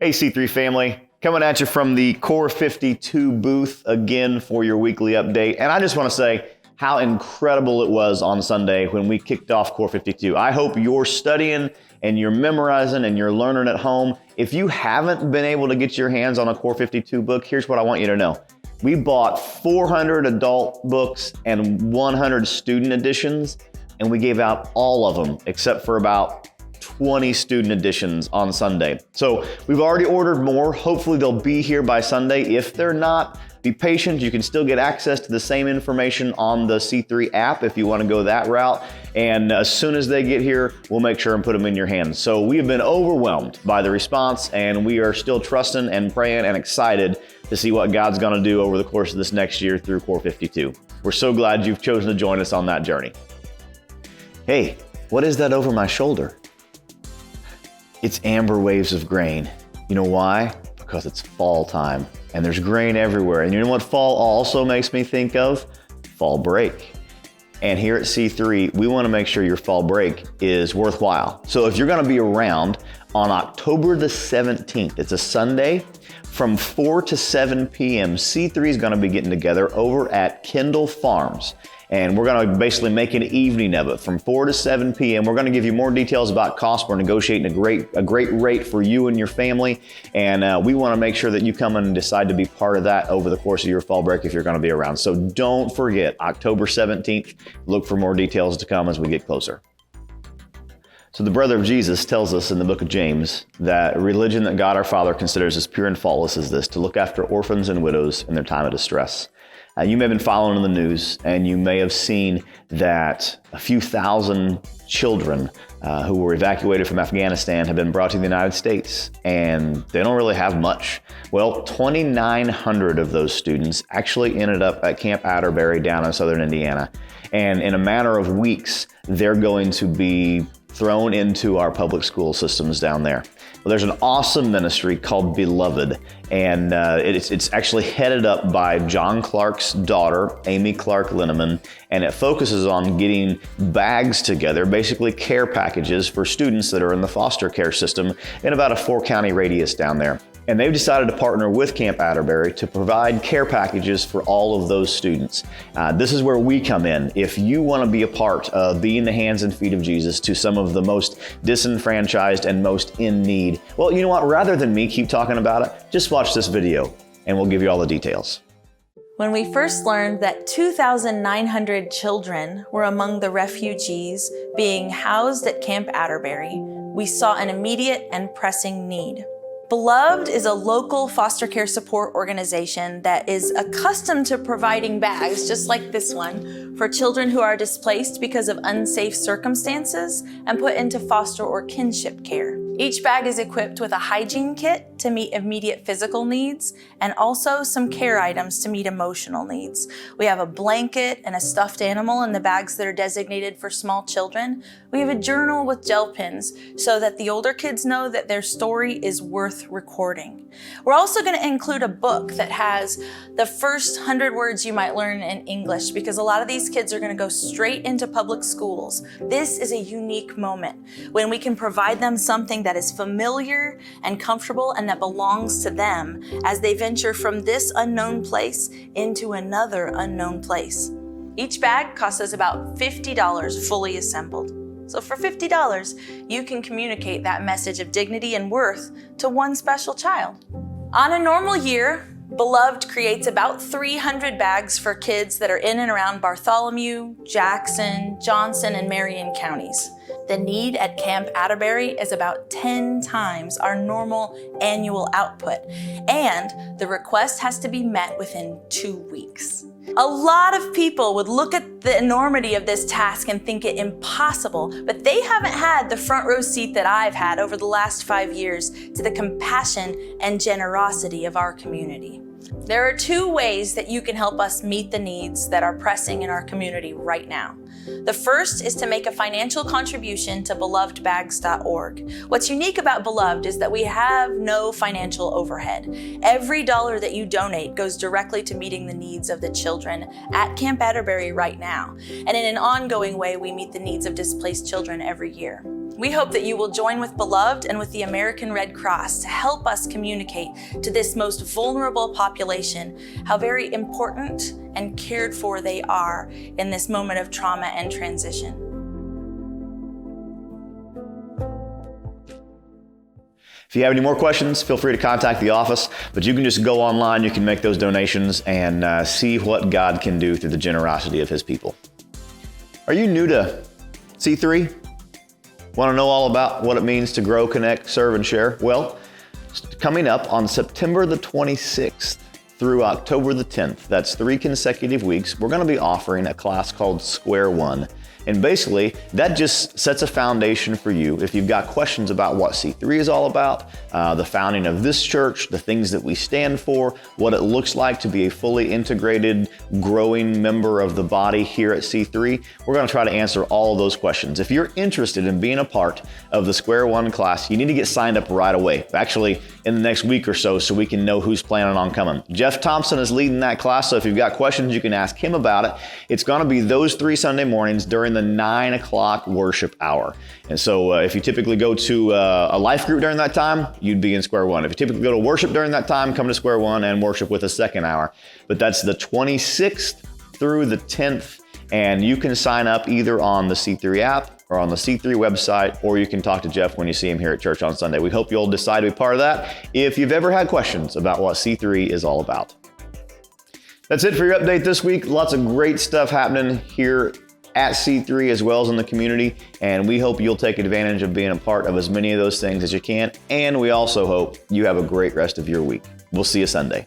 Hey C3 family, coming at you from the Core 52 booth again for your weekly update. And I just want to say how incredible it was on Sunday when we kicked off Core 52. I hope you're studying and you're memorizing and you're learning at home. If you haven't been able to get your hands on a Core 52 book, here's what I want you to know. We bought 400 adult books and 100 student editions, and we gave out all of them except for about 20 student editions on Sunday. So we've already ordered more. Hopefully they'll be here by Sunday. If they're not, be patient. You can still get access to the same information on the C3 app if you want to go that route. And as soon as they get here, we'll make sure and put them in your hands. So we have been overwhelmed by the response, and we are still trusting and praying and excited to see what God's going to do over the course of this next year through Core 52. We're so glad you've chosen to join us on that journey. Hey, what is that over my shoulder? It's amber waves of grain. You know why? Because it's fall time and there's grain everywhere. And you know what fall also makes me think of? Fall break. And here at C3, we want to make sure your fall break is worthwhile. So if you're going to be around on October the 17th, it's a Sunday, from 4 to 7 p.m., C3 is going to be getting together over at Kendall Farms. And we're going to basically make an evening of it from 4 to 7 p.m. We're going to give you more details about cost. We're negotiating a great rate for you and your family. And we want to make sure that you come and decide to be part of that over the course of your fall break if you're going to be around. So don't forget, October 17th, look for more details to come as we get closer. So the brother of Jesus tells us in the book of James that a religion that God our Father considers as pure and faultless is this: to look after orphans and widows in their time of distress. You may have been following the news, and you may have seen that a few thousand children who were evacuated from Afghanistan have been brought to the United States, and they don't really have much. Well, 2,900 of those students actually ended up at Camp Atterbury down in southern Indiana. And in a matter of weeks, they're going to be thrown into our public school systems down there. Well, there's an awesome ministry called Beloved, and it's actually headed up by John Clark's daughter, Amy Clark Linneman, and it focuses on getting bags together, basically care packages for students that are in the foster care system in about a 4-county radius down there. And they've decided to partner with Camp Atterbury to provide care packages for all of those students. This is where we come in. If you want to be a part of being the hands and feet of Jesus to some of the most disenfranchised and most in need, well, you know what? Rather than me keep talking about it, just watch this video and we'll give you all the details. When we first learned that 2,900 children were among the refugees being housed at Camp Atterbury, we saw an immediate and pressing need. Beloved is a local foster care support organization that is accustomed to providing bags, just like this one, for children who are displaced because of unsafe circumstances and put into foster or kinship care. Each bag is equipped with a hygiene kit to meet immediate physical needs and also some care items to meet emotional needs. We have a blanket and a stuffed animal in the bags that are designated for small children. We have a journal with gel pens so that the older kids know that their story is worth recording. We're also going to include a book that has the first 100 words you might learn in English, because a lot of these kids are going to go straight into public schools. This is a unique moment when we can provide them something that is familiar and comfortable and that belongs to them as they venture from this unknown place into another unknown place. Each bag costs us about $50 fully assembled. So for $50, you can communicate that message of dignity and worth to one special child. On a normal year, Beloved creates about 300 bags for kids that are in and around Bartholomew, Jackson, Johnson, and Marion counties. The need at Camp Atterbury is about 10 times our normal annual output, and the request has to be met within 2 weeks. A lot of people would look at the enormity of this task and think it impossible, but they haven't had the front row seat that I've had over the last 5 years to the compassion and generosity of our community. There are 2 ways that you can help us meet the needs that are pressing in our community right now. The first is to make a financial contribution to belovedbags.org. What's unique about Beloved is that we have no financial overhead. Every dollar that you donate goes directly to meeting the needs of the children at Camp Atterbury right now. And in an ongoing way, we meet the needs of displaced children every year. We hope that you will join with Beloved and with the American Red Cross to help us communicate to this most vulnerable population how very important and cared for they are in this moment of trauma and transition. If you have any more questions, feel free to contact the office, but you can just go online, you can make those donations and see what God can do through the generosity of his people. Are you new to C3? Want to know all about what it means to grow, connect, serve, and share? Well, coming up on September the 26th through October the 10th, that's 3 consecutive weeks, we're going to be offering a class called Square One. And basically, that just sets a foundation for you if you've got questions about what C3 is all about, the founding of this church, the things that we stand for, what it looks like to be a fully integrated, growing member of the body here at C3. We're going to try to answer all of those questions. If you're interested in being a part of the Square One class, you need to get signed up right away, actually in the next week or so we can know who's planning on coming. Jeff Thompson is leading that class, so if you've got questions, you can ask him about it. It's going to be those 3 Sunday mornings during the 9 o'clock worship hour. And so if you typically go to a life group during that time, you'd be in Square One. If you typically go to worship during that time, come to Square One and worship with a second hour. But that's the 26th through the 10th. And you can sign up either on the C3 app or on the C3 website, or you can talk to Jeff when you see him here at church on Sunday. We hope you'll decide to be part of that if you've ever had questions about what C3 is all about. That's it for your update this week. Lots of great stuff happening here at C3 as well as in the community, and we hope you'll take advantage of being a part of as many of those things as you can, and we also hope you have a great rest of your week. We'll see you Sunday.